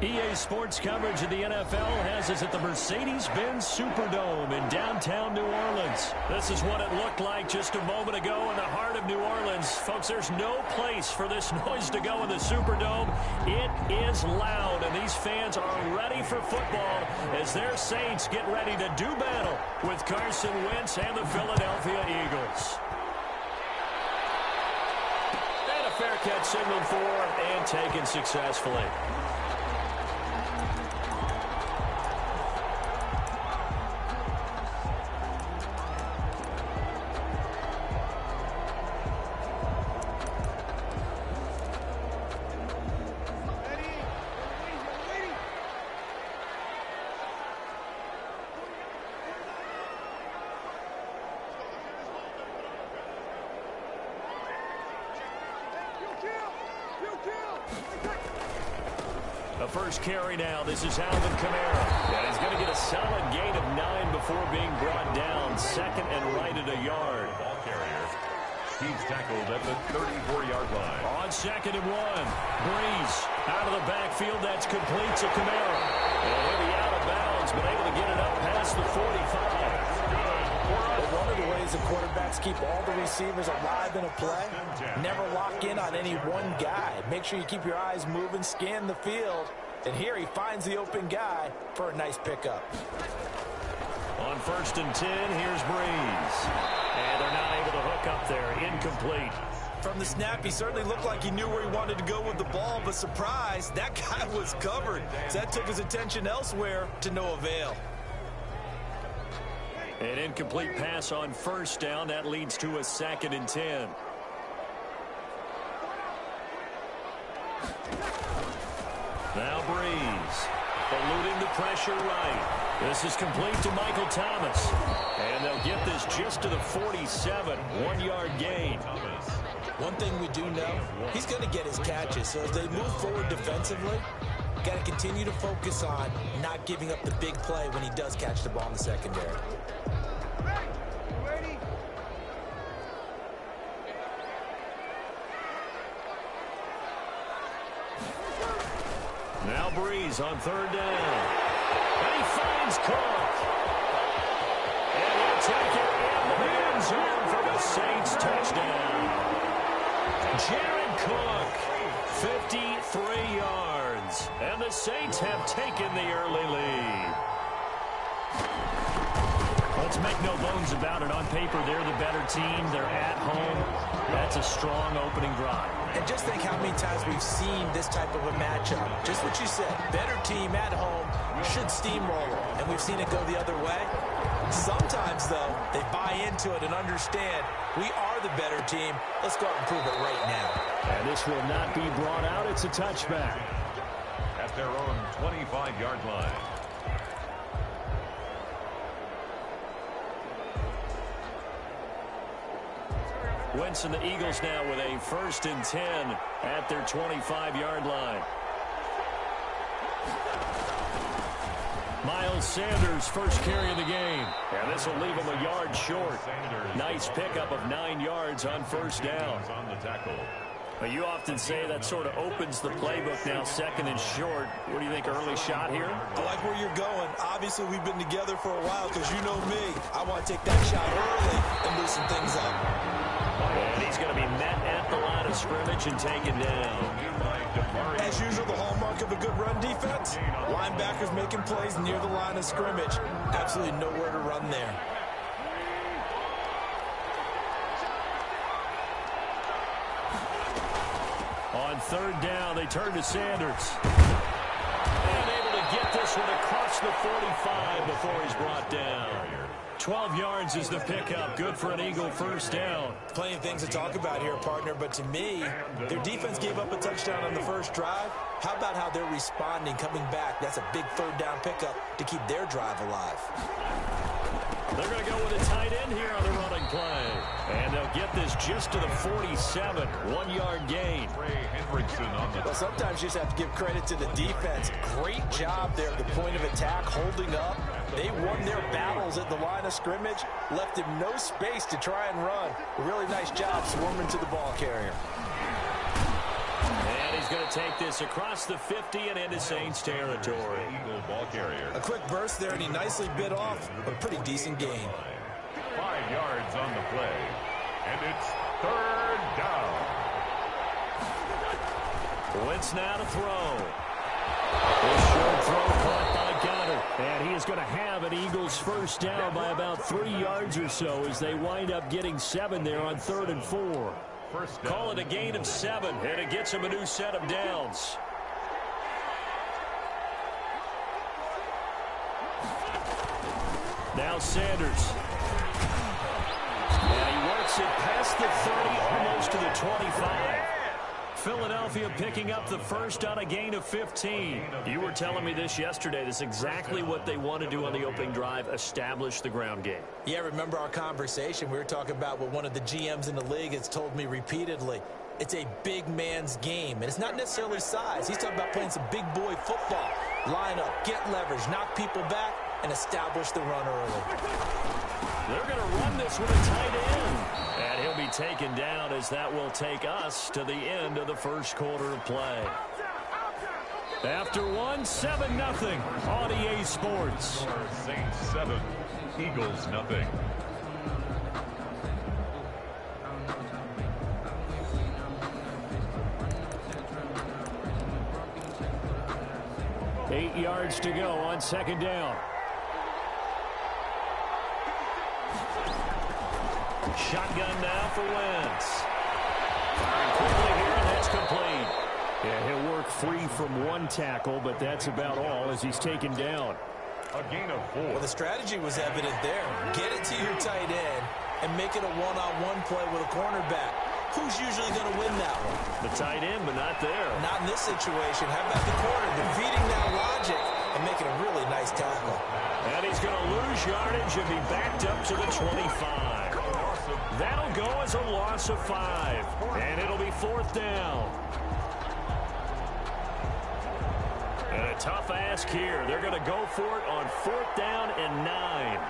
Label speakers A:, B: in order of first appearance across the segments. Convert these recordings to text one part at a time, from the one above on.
A: EA Sports coverage of the NFL has us at the Mercedes-Benz Superdome in downtown New Orleans. This is what it looked like just a moment ago in the heart of New Orleans. Folks, there's no place for this noise to go in the Superdome. It is loud, and these fans are ready for football as their Saints get ready to do battle with Carson Wentz and the Philadelphia Eagles. And a fair catch signaled for and taken successfully. The first carry now. This is Alvin Kamara. And he's going to get a solid gain of 9 before being brought down. Second and right at a yard.
B: Ball carrier. He's tackled at the 34-yard line.
A: On 2nd and 1. Breeze out of the backfield. That's complete to Kamara. And he'll be out of bounds, but able to get it up past the 45.
C: One of the ways the quarterbacks keep all the receivers alive in a play, never lock in on any one guy. Make sure you keep your eyes moving, scan the field, and here he finds the open guy for a nice pickup.
A: On 1st and 10, here's Breeze. And they're not able to hook up there. Incomplete.
C: From the snap, he certainly looked like he knew where he wanted to go with the ball, but surprise, that guy was covered. So that took his attention elsewhere to no avail.
A: An incomplete pass on 1st down. That leads to a 2nd and 10. Now Breeze. Eluding the pressure right. This is complete to Michael Thomas. And they'll get this just to the 47. 1-yard gain.
C: One thing we do know, he's going to get his catches. So as they move forward defensively, got to continue to focus on not giving up the big play when he does catch the ball in the secondary.
A: Now Breeze on 3rd down. And he finds Cook. And he'll take it in the end zone for the Saints touchdown. Jared Cook, 53 yards. And the Saints have taken the early lead. Let's make no bones about it. On paper, they're the better team. They're at home. That's a strong opening drive.
C: And just think how many times we've seen this type of a matchup. Just what you said, better team at home should steamroll them. And we've seen it go the other way. Sometimes, though, they buy into it and understand we are the better team. Let's go out and prove it right now.
A: And this will not be brought out. It's a touchback.
B: At their own 25-yard line.
A: Wentz and the Eagles now with a 1st and 10 at their 25-yard line. Miles Sanders, first carry of the game. And this will leave him a yard short. Nice pickup of 9 yards on 1st down.
B: On the tackle.
A: But you often say that sort of opens the playbook now, 2nd and short. What do you think, early shot here?
C: I like where you're going. Obviously, we've been together for a while because you know me. I want to take that shot early and loosen things up.
A: And he's going to be met at the line of scrimmage and taken down.
C: As usual, the hallmark of a good run defense, linebackers making plays near the line of scrimmage. Absolutely nowhere to run there.
A: On 3rd down, they turn to Sanders. And able to get this one across the 45 before he's brought down. 12 yards is the pickup. Good for an Eagle 1st down.
C: Plenty of things to talk about here, partner, but to me, their defense gave up a touchdown on the first drive. How about how they're responding, coming back? That's a big 3rd down pickup to keep their drive alive.
A: They're going to go with a tight end here on the running play. And they'll get this just to the 47. 1-yard gain.
C: Well, sometimes you just have to give credit to the defense. Great job there at the point of attack, holding up. They won their battles at the line of scrimmage, left him no space to try and run. A really nice job swarming to the ball carrier.
A: And he's He's going to take this across the 50 and into Saints territory.
B: Eagle ball carrier.
C: A quick burst there, and he nicely bit off a pretty decent gain.
B: 5 yards on the play. And it's 3rd down.
A: Wentz now to throw. This short throw caught by Goddard. And he is going to have an Eagles first down by about 3 yards or so as they wind up getting 7 there on 3rd and 4.
B: First down.
A: Call it a gain of 7, and it gets him a new set of downs. Now Sanders. And he works it past the 30, almost to the 25. Philadelphia picking up the first on a gain of 15. You were telling me this yesterday. This is exactly what they want to do on the opening drive, establish the ground game.
C: Yeah, remember our conversation? We were talking about what one of the GMs in the league has told me repeatedly. It's a big man's game, and it's not necessarily size. He's talking about playing some big boy football. Line up, get leverage, knock people back, and establish the run early.
A: They're going to run this with a tight end. And he'll be taken down as that will take us to the end of the first quarter of play. After 1, 7-0 on EA Sports.
B: Saints 7, Eagles nothing.
A: Eight yards to go on 2nd down. Shotgun now for Wentz. Firing quickly here, and that's complete. Yeah, he'll work free from 1 tackle, but that's about all as he's taken down.
B: A gain of 4.
C: Well, the strategy was evident there. Get it to your tight end and make it a one-on-one play with a cornerback. Who's usually going to win that one?
A: The tight end, but not there.
C: Not in this situation. How about the corner defeating that logic and making a really nice tackle?
A: And he's going to lose yardage and be backed up to the 25. That'll go as a loss of 5. And it'll be 4th down. And a tough ask here. They're going to go for it on 4th down and 9.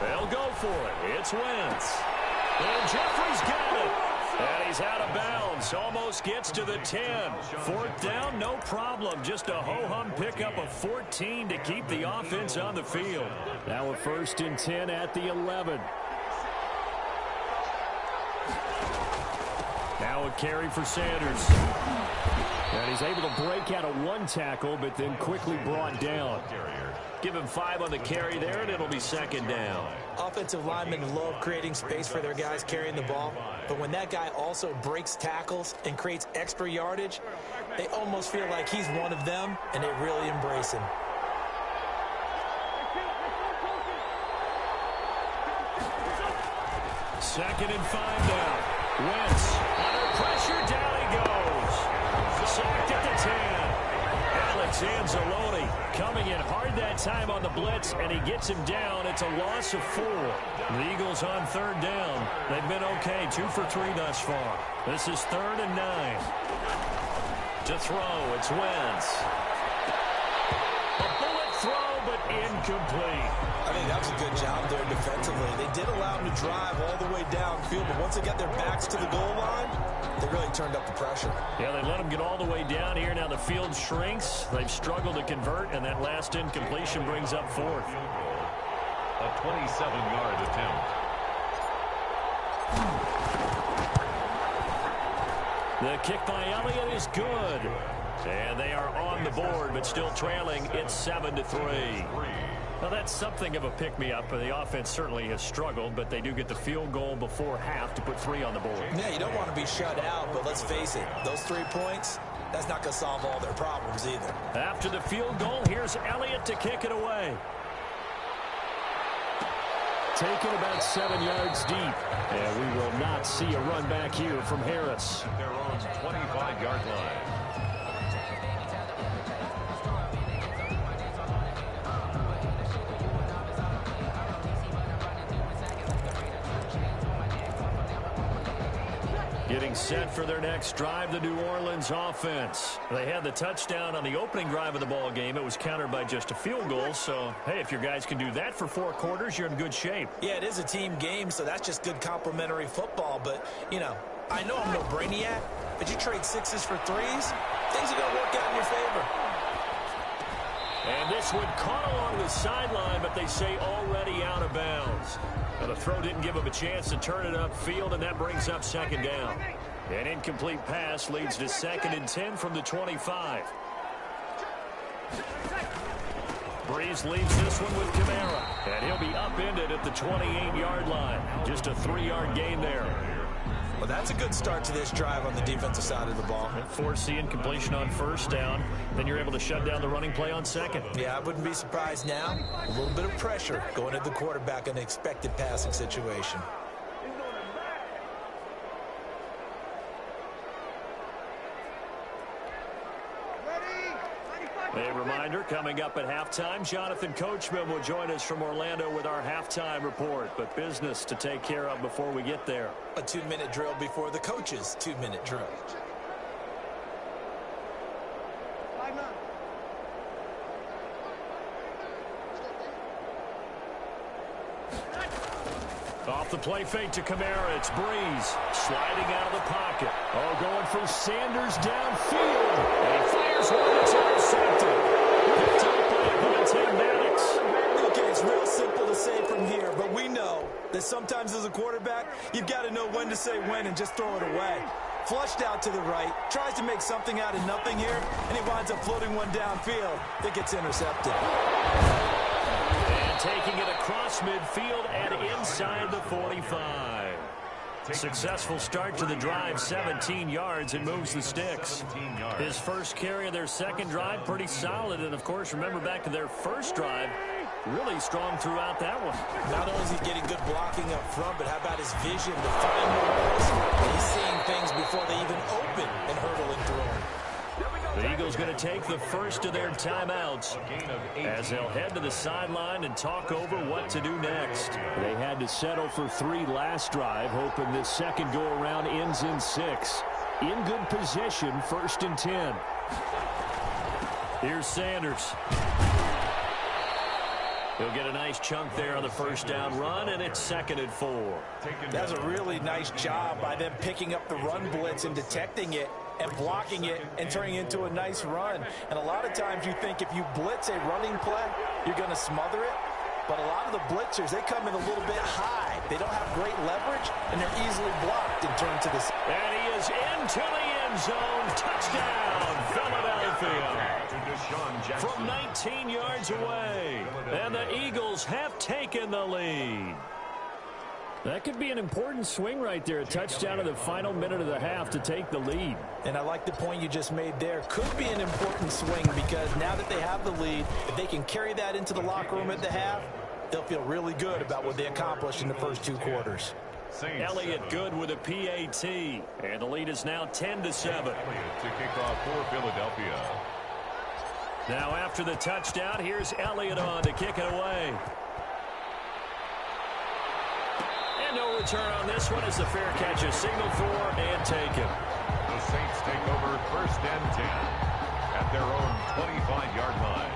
A: They'll go for it. It's Wentz. And Jeffrey's got it. And he's out of bounds. Almost gets to the 10. 4th down, no problem. Just a ho-hum pickup of 14 to keep the offense on the field. Now a 1st and 10 at the 11. Now a carry for Sanders. And he's able to break out of 1 tackle, but then quickly brought down. Give him 5 on the carry there, and it'll be 2nd down.
C: Offensive linemen love creating space for their guys carrying the ball, but when that guy also breaks tackles and creates extra yardage, they almost feel like he's one of them, and they really embrace him.
A: Second and 5 now. Wentz under pressure, down he goes. Sacked at the 10. Alex Anzalone coming in hard that time on the blitz, and he gets him down. It's a loss of 4. The Eagles on 3rd down. They've been okay, 2 for 3 thus far. This is 3rd and 9. To throw, it's Wentz. A bullet throw, but incomplete.
C: I think that was a good job there defensively. They did allow him to drive all the way downfield, but once they got their backs to the goal line, they really turned up the pressure.
A: Yeah, they let him get all the way down here. Now the field shrinks. They've struggled to convert, and that last incompletion brings up 4th.
B: A 27-yard attempt.
A: The kick by Elliott is good. And they are on the board, but still trailing. It's 7-3. Now, that's something of a pick-me-up. The offense certainly has struggled, but they do get the field goal before half to put 3 on the board.
C: Yeah, you don't want to be shut out, but let's face it, those 3 points, that's not going to solve all their problems either.
A: After the field goal, here's Elliott to kick it away. Taken about 7 yards deep. And we will not see a run back here from Harris.
B: Their own 25-yard line.
A: Getting set for their next drive, the New Orleans offense. They had the touchdown on the opening drive of the ball game. It was countered by just a field goal. So, hey, if your guys can do that for 4 quarters, you're in good shape.
C: Yeah, it is a team game, so that's just good complimentary football. But, you know, I know I'm no brainiac, but you trade sixes for threes, things are going to work out in your favor.
A: And this one caught along the sideline, but they say already out of bounds. Now, the throw didn't give him a chance to turn it upfield, and that brings up second down. An incomplete pass leads to 2nd and 10 from the 25. Breeze leads this one with Kamara, and he'll be upended at the 28-yard line. Just a 3-yard gain there.
C: Well, that's a good start to this drive on the defensive side of the ball.
A: Force the incompletion on first down. Then you're able to shut down the running play on second.
C: Yeah, I wouldn't be surprised now. A little bit of pressure going at the quarterback in an expected passing situation.
A: A reminder, coming up at halftime, Jonathan Coachman will join us from Orlando with our halftime report. But business to take care of before we get there.
C: A 2-minute drill before the coach's 2-minute drill.
A: Off the play fake to Kamara, it's Breeze sliding out of the pocket. Oh, going for Sanders downfield. And he fires one that's intercepted. Picked up by Vontae Maddox.
C: Okay, it's real simple to say from here, but we know that sometimes as a quarterback, you've got to know when to say when and just throw it away. Flushed out to the right, tries to make something out of nothing here, and he winds up floating one downfield that gets intercepted.
A: Taking it across midfield and inside the 45. Successful start to the drive, 17 yards, and moves the sticks. His first carry of their second drive, pretty solid. And, of course, remember back to their first drive, really strong throughout that one.
C: Not only is he getting good blocking up front, but how about his vision to find the holes? He's seeing things before they even open and hurdling through them.
A: The Eagles going to take the first of their timeouts as they'll head to the sideline and talk over what to do next. They had to settle for 3 last drive, hoping this second go-around ends in 6. In good position, 1st and 10. Here's Sanders. He'll get a nice chunk there on the first down run, and it's 2nd and 4.
C: That's a really nice job by them picking up the run blitz and detecting it and blocking it and turning it into a nice run. And a lot of times you think if you blitz a running play, you're going to smother it. But a lot of the blitzers, they come in a little bit high. They don't have great leverage, and they're easily blocked and turned to the...
A: And he is into the end zone. Touchdown, Philadelphia. From 19 yards away. And the Eagles have taken the lead. That could be an important swing right there. A touchdown in the final minute of the half to take the lead.
C: And I like the point you just made there. Could be an important swing because now that they have the lead, if they can carry that into the locker room at the half, they'll feel really good about what they accomplished in the first 2 quarters.
A: Elliott good with a PAT. And the lead is now 10-7.
B: To kick off for Philadelphia.
A: Now after the touchdown, here's Elliott on to kick it away. And no return on this one as the fair catch is signaled for and taken.
B: The Saints take over 1st and 10 at their own 25-yard line.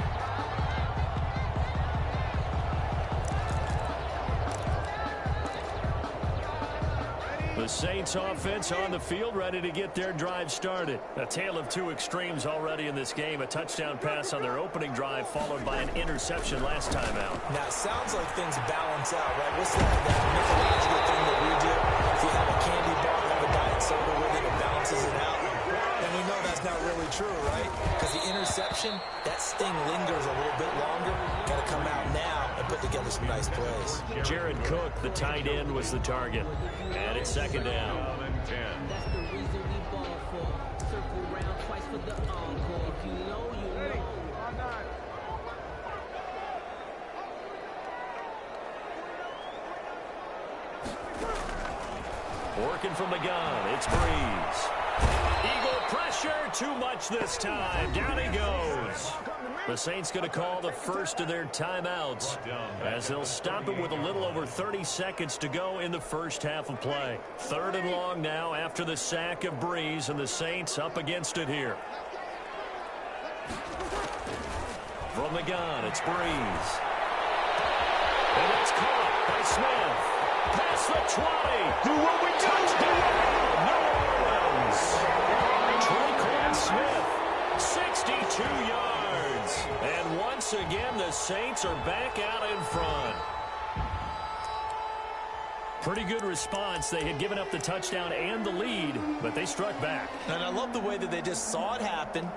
A: The Saints offense on the field, ready to get their drive started. A tale of 2 extremes already in this game. A touchdown pass on their opening drive, followed by an interception last time out.
C: Now, it sounds like things balance out, right? What's that Michelangelo thing that we do? If you have a candy bar, have a diet soda with it, it balances it out. And we know that's not really true, right? Because the interception, that sting lingers a little bit longer. Got to come out now and put together some nice plays.
A: Jared Cook, the tight end, was the target. And it's 2nd down.
D: That's the reason we ball for. Circle round twice for the encore. If you know, you know.
A: Working from the gun, it's Breeze. Eagle pressure, too much this time. Down he goes. The Saints going to call the first of their timeouts as they'll stop it with a little over 30 seconds to go in the first half of play. 3rd and long now after the sack of Breeze, and the Saints up against it here. From the gun, it's Breeze. And it's caught by Smith. Past the 20. Do what we do. Touchdown. Saints are back out in front. Pretty good response. They had given up the touchdown and the lead, but they struck back.
C: And I love the way that they just saw it happen.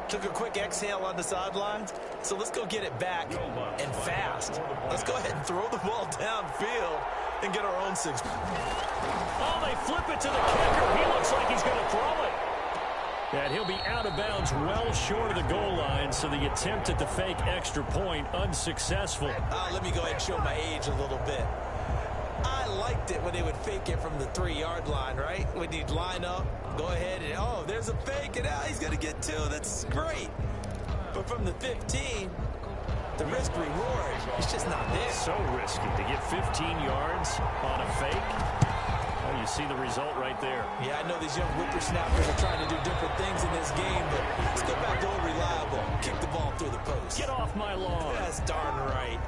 C: Took a quick exhale on the sidelines. So let's go get it back and fast. Let's go ahead and throw the ball downfield and get our own 6.
A: Oh, they flip it to the kicker. He looks like he's going to throw it. And he'll be out of bounds well short of the goal line, so the attempt at the fake extra point unsuccessful.
C: Let me go ahead and show my age a little bit. I liked it when they would fake it from the 3-yard line, right? When you'd line up, go ahead and, oh, there's a fake, and he's going to get 2. That's great. But from the 15, the risk-reward is just not there.
A: So risky to get 15 yards on a fake. Well, you see the result right there.
C: Yeah, I know these young whippersnappers are trying to do different things in this game, but let's go back to old reliable. Kick the ball through the post.
A: Get off my lawn.
C: That's darn right.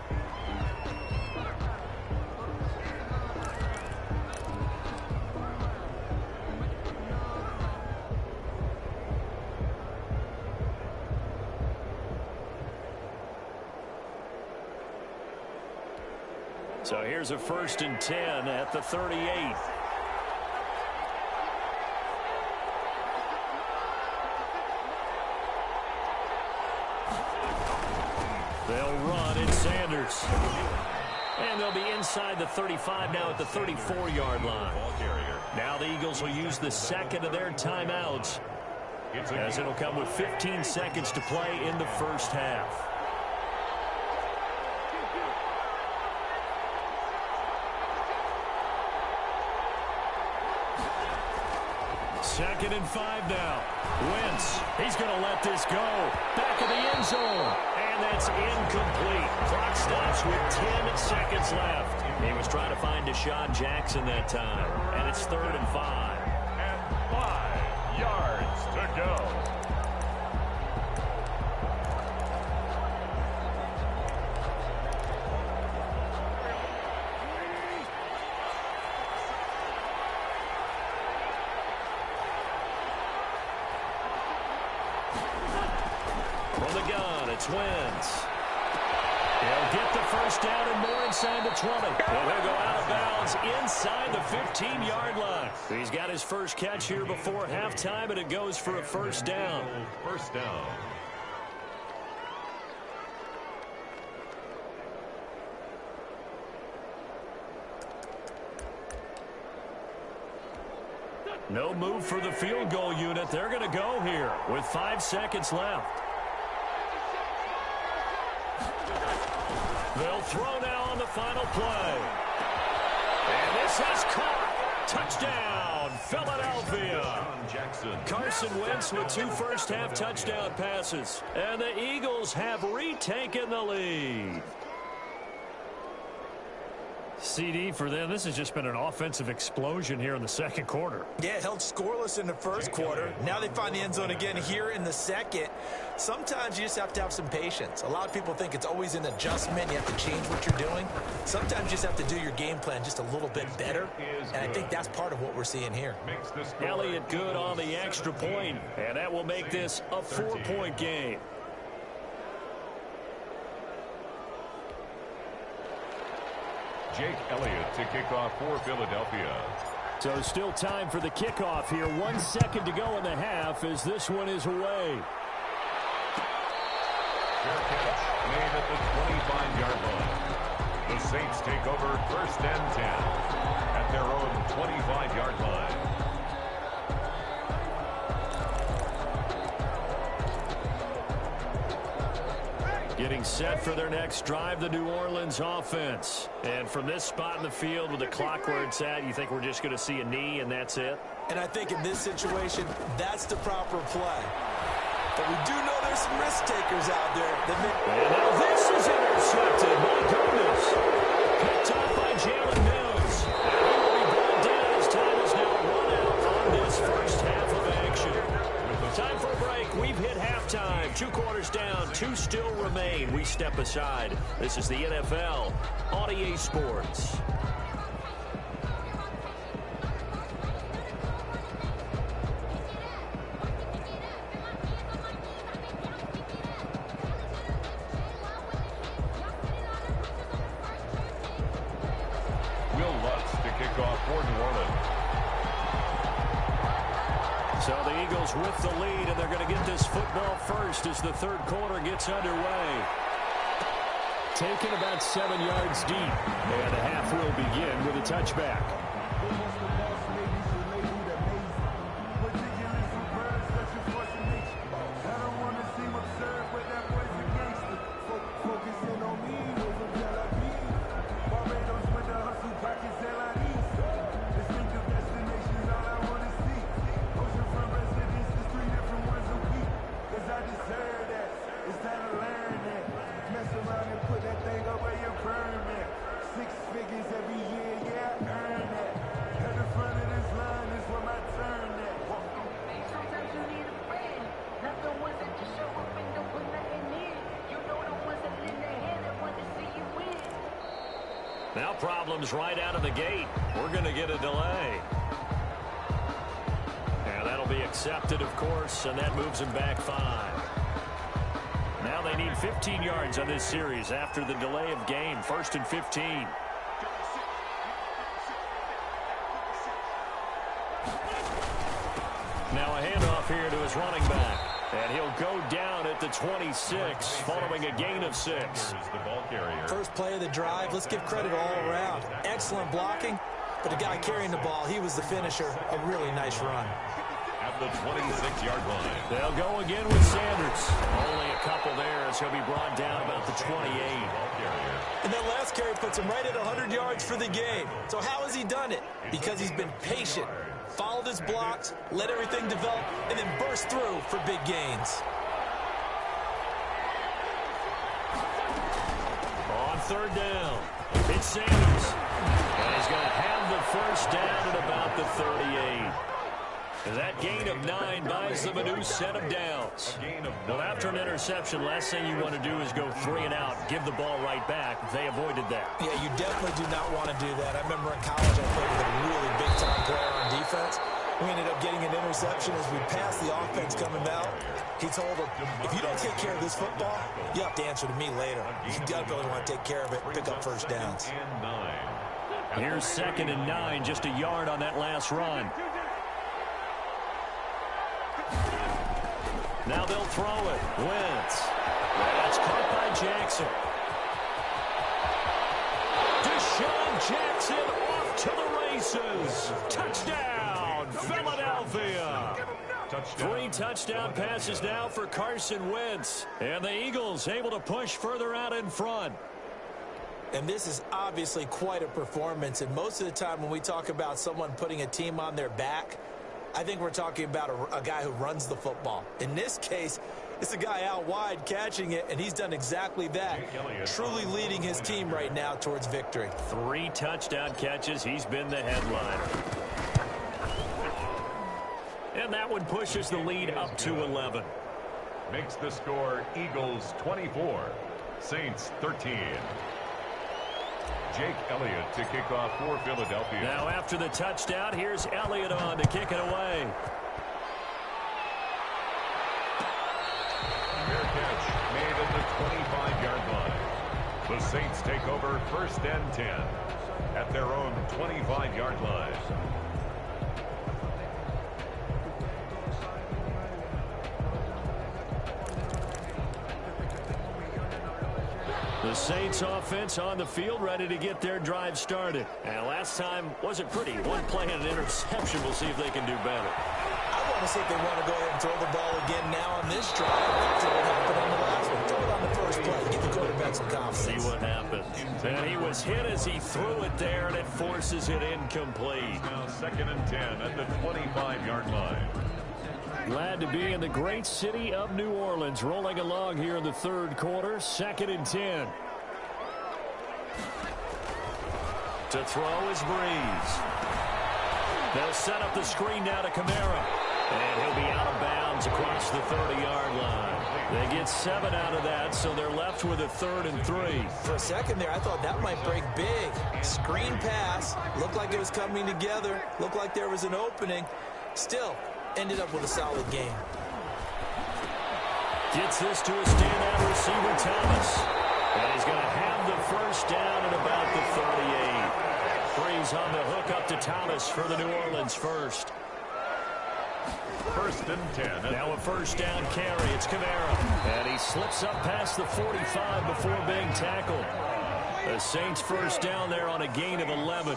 A: So here's a 1st and 10 at the 38. They'll run. It's Sanders. And they'll be inside the 35 now at the 34-yard line. Now the Eagles will use the second of their timeouts, as it'll come with 15 seconds to play in the first half. 2nd and 5 now. Wentz, he's going to let this go. Back of the end zone. And that's incomplete. Clock stops with 10 seconds left. He was trying to find Deshaun Jackson that time. And it's 3rd and 5.
B: And 5 yards to go.
A: From the gun, it's Wentz. He'll get the first down and more inside the 20. Well, he'll go out of bounds inside the 15-yard line. He's got his first catch here before halftime, and it goes for a first down.
B: First down.
A: No move for the field goal unit. They're going to go here with 5 seconds left. They'll throw now on the final play. And this has caught. Touchdown, Philadelphia. Carson Wentz with 2 first-half touchdown passes. And the Eagles have retaken the lead. CD for them, this has just been an offensive explosion here in the second quarter.
C: Yeah, held scoreless in the first quarter. Now they find the end zone again here in the second. Sometimes you just have to have some patience. A lot of people think it's always an adjustment. You have to change what you're doing. Sometimes you just have to do your game plan just a little bit better. And I think that's part of what we're seeing here.
A: Elliott good on the extra point, and that will make this a 4-point game.
B: Jake Elliott to kick off for Philadelphia.
A: So still time for the kickoff here. 1 second to go in the half as this one is away.
B: Fair catch made at the 25-yard line. The Saints take over 1st and 10 at their own 25-yard line.
A: Getting set for their next drive, the New Orleans offense. And from this spot in the field with the clock where it's at, you think we're just going to see a knee and that's it?
C: And I think in this situation, that's the proper play. But we do know there's some risk takers out there.
A: And now this is intercepted. My goodness. Picked off by Jalen Mills. And he will be brought down as time is now run out on this first half of action. Time for a break. We've hit halftime. 2 quarters down. 2 still remain. We step aside. This is the NFL on EA Sports.
B: for New Orleans.
A: So the Eagles with the lead, and they're going to get this football first as the third quarter gets underway. Taken about 7 yards deep, and the half will begin with a touchback. Now problems right out of the gate. We're going to get a delay. And that'll be accepted, of course, and that moves them back 5. Now they need 15 yards on this series after the delay of game. 1st and 15. Now a handoff here to his running back. And he'll go down at the 26 following a gain of 6.
C: First play of the drive. Let's give credit all around. Excellent blocking, but the guy carrying the ball, he was the finisher. A really nice run.
B: At the 26-yard line.
A: They'll go again with Sanders. Only a couple there as he'll be brought down about the 28.
C: And that last carry puts him right at 100 yards for the game. So how has he done it? Because he's been patient. Followed his blocks, let everything develop, and then burst through for big gains.
A: On 3rd down, it's Sanders. And he's going to have the first down at about the 38. That gain of 9 buys them a new set of downs. Well, after an interception, last thing you want to do is go 3 and out, give the ball right back. They avoided that.
C: Yeah, you definitely do not want to do that. I remember in college I played with a really big-time player on defense. We ended up getting an interception as we passed the offense coming out. He told him, if you don't take care of this football, you have to answer to me later. You definitely want to take care of it, pick up first downs.
A: Here's 2nd and 9, just a yard on that last run. Now they'll throw it. Wentz. That's caught by Jackson. Deshaun Jackson off to the races. Touchdown, Philadelphia. 3 touchdown passes now for Carson Wentz. And the Eagles able to push further out in front.
C: And this is obviously quite a performance. And most of the time when we talk about someone putting a team on their back, I think we're talking about a guy who runs the football. In this case, it's a guy out wide catching it, and he's done exactly that, truly leading his team right now towards victory.
A: 3 touchdown catches. He's been the headliner. And that one pushes the lead up to 11.
B: Makes the score Eagles 24, Saints 13. Jake Elliott to kick off for Philadelphia.
A: Now after the touchdown, here's Elliott on to kick it away.
B: Fair catch made at the 25-yard line. The Saints take over 1st and 10 at their own 25-yard line.
A: The Saints offense on the field, ready to get their drive started. And last time wasn't pretty. 1 play and an interception. We'll see if they can do better.
C: I want to see if they want to go ahead and throw the ball again now on this drive. After what happened on the last one. Throw it on the first play. Give the quarterback some confidence.
A: See what happens. And he was hit as he threw it there, and it forces it incomplete.
B: Now 2nd and 10 at the 25-yard line.
A: Glad to be in the great city of New Orleans, rolling along here in the 3rd quarter. 2nd and 10. To throw is Breeze. They'll set up the screen now to Kamara. And he'll be out of bounds across the 30-yard line. They get 7 out of that, so they're left with a 3rd and 3.
C: For a second there, I thought that might break big. Screen pass. Looked like it was coming together. Looked like there was an opening. Still, ended up with a solid game.
A: Gets this to a standout receiver, Thomas. And he's going to have the first down at about the 38. Breeze on the hook up to Thomas for the New Orleans first.
B: 1st and 10.
A: Now a first down carry. It's Kamara. And he slips up past the 45 before being tackled. The Saints first down there on a gain of 11.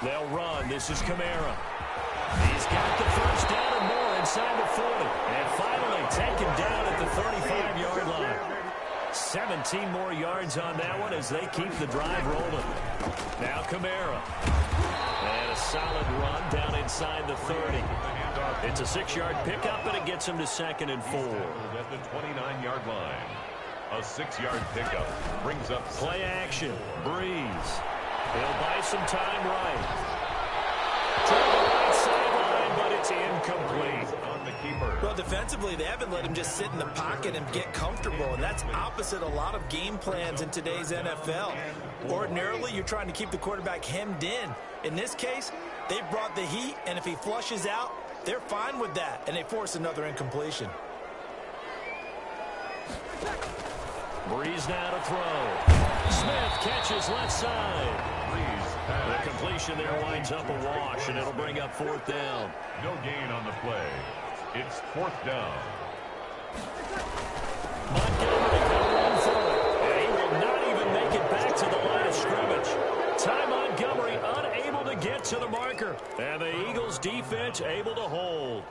A: They'll run. This is Kamara. He's got the first down and more inside the 40. And finally taken down at the 35-yard line. 17 more yards on that one as they keep the drive rolling. Now Kamara. And a solid run down inside the 30. It's a 6-yard pickup, and it gets him to 2nd and 4.
B: At the 29-yard line. A 6-yard pickup brings up
A: play action. Breeze. He'll buy some time right. To the right sideline, but it's incomplete.
B: On the keeper.
C: Well, defensively, they haven't let him just sit in the pocket and get comfortable, and that's opposite a lot of game plans in today's NFL. Ordinarily, you're trying to keep the quarterback hemmed in. In this case, they brought the heat, and if he flushes out, they're fine with that, and they force another incompletion.
A: Breeze now to throw. Smith catches left side. The completion there winds up a wash, and it'll bring up 4th down.
B: No gain on the play. It's 4th down.
A: Montgomery can run through it, and he will not even make it back to the line of scrimmage. Ty Montgomery unable to get to the marker, and the Eagles defense able to hold.